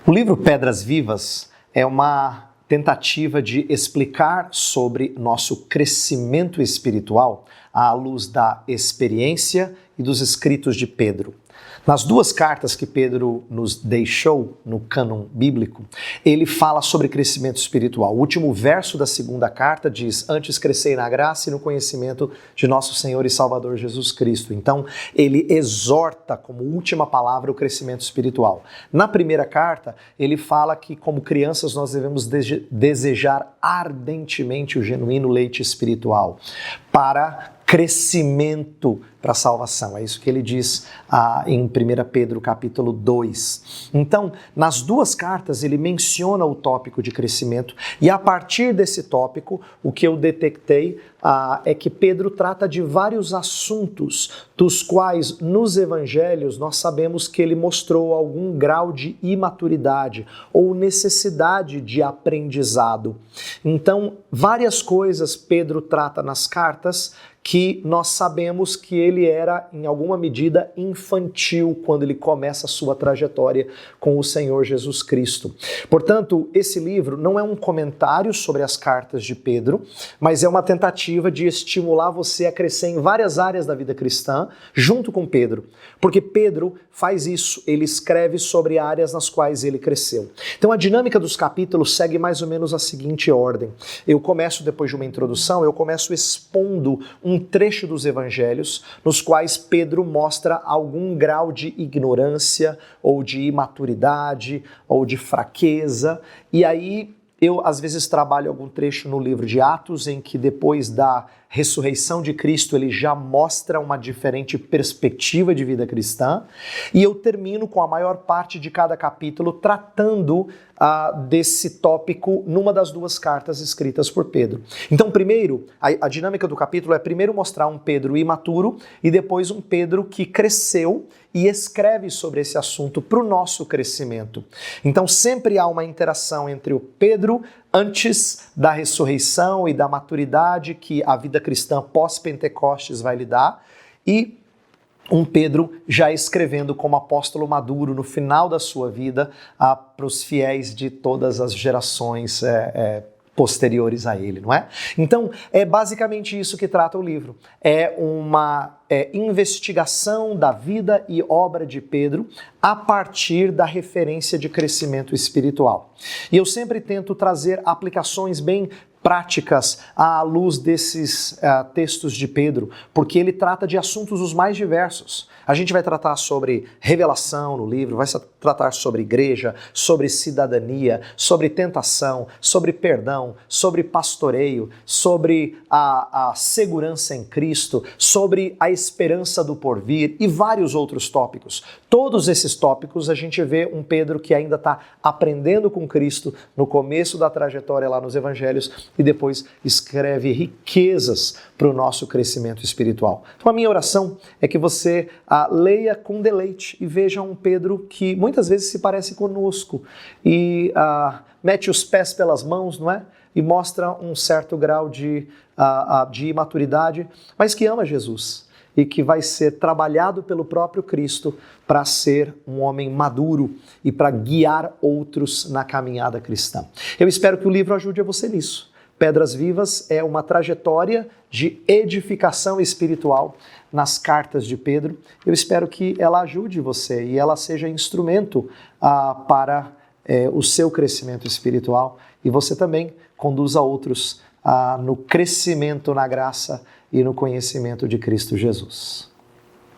O livro Pedras Vivas é uma tentativa de explicar sobre nosso crescimento espiritual à luz da experiência e dos escritos de Pedro. Nas duas cartas que Pedro nos deixou no cânon bíblico, ele fala sobre crescimento espiritual. O último verso da segunda carta diz: antes crescei na graça e no conhecimento de nosso Senhor e Salvador Jesus Cristo. Então, ele exorta como última palavra o crescimento espiritual. Na primeira carta, ele fala que como crianças nós devemos desejar ardentemente o genuíno leite espiritual para crescimento para a salvação. É isso que ele diz em 1 Pedro capítulo 2. Então, nas duas cartas ele menciona o tópico de crescimento e a partir desse tópico, o que eu detectei é que Pedro trata de vários assuntos dos quais nos evangelhos nós sabemos que ele mostrou algum grau de imaturidade ou necessidade de aprendizado. Então, várias coisas Pedro trata nas cartas que nós sabemos que ele era, em alguma medida, infantil quando ele começa a sua trajetória com o Senhor Jesus Cristo. Portanto, esse livro não é um comentário sobre as cartas de Pedro, mas é uma tentativa de estimular você a crescer em várias áreas da vida cristã, junto com Pedro. Porque Pedro faz isso, ele escreve sobre áreas nas quais ele cresceu. Então, a dinâmica dos capítulos segue mais ou menos a seguinte ordem. Eu começo, depois de uma introdução, eu começo expondo um trecho dos evangelhos nos quais Pedro mostra algum grau de ignorância ou de imaturidade ou de fraqueza. E aí eu às vezes trabalho algum trecho no livro de Atos em que depois da ressurreição de Cristo ele já mostra uma diferente perspectiva de vida cristã. E eu termino com a maior parte de cada capítulo tratando desse tópico numa das duas cartas escritas por Pedro. Então, primeiro, a dinâmica do capítulo é primeiro mostrar um Pedro imaturo e depois um Pedro que cresceu e escreve sobre esse assunto para o nosso crescimento. Então, sempre há uma interação entre o Pedro antes da ressurreição e da maturidade que a vida cristã pós-Pentecostes vai lhe dar e um Pedro já escrevendo como apóstolo maduro no final da sua vida para os fiéis de todas as gerações posteriores a ele, não é? Então, é basicamente isso que trata o livro. É uma investigação da vida e obra de Pedro a partir da referência de crescimento espiritual. E eu sempre tento trazer aplicações bem práticas à luz desses textos de Pedro, porque ele trata de assuntos os mais diversos. A gente vai tratar sobre revelação no livro, vai tratar sobre igreja, sobre cidadania, sobre tentação, sobre perdão, sobre pastoreio, sobre a segurança em Cristo, sobre a esperança do porvir e vários outros tópicos. Todos esses tópicos a gente vê um Pedro que ainda está aprendendo com Cristo no começo da trajetória lá nos evangelhos e depois escreve riquezas para o nosso crescimento espiritual. Então a minha oração é que você leia com deleite e veja um Pedro que muitas vezes se parece conosco e mete os pés pelas mãos, não é? E mostra um certo grau de imaturidade, mas que ama Jesus e que vai ser trabalhado pelo próprio Cristo para ser um homem maduro e para guiar outros na caminhada cristã. Eu espero que o livro ajude a você nisso. Pedras Vivas é uma trajetória de edificação espiritual nas cartas de Pedro. Eu espero que ela ajude você e ela seja instrumento para o seu crescimento espiritual e você também conduza outros no crescimento na graça e no conhecimento de Cristo Jesus.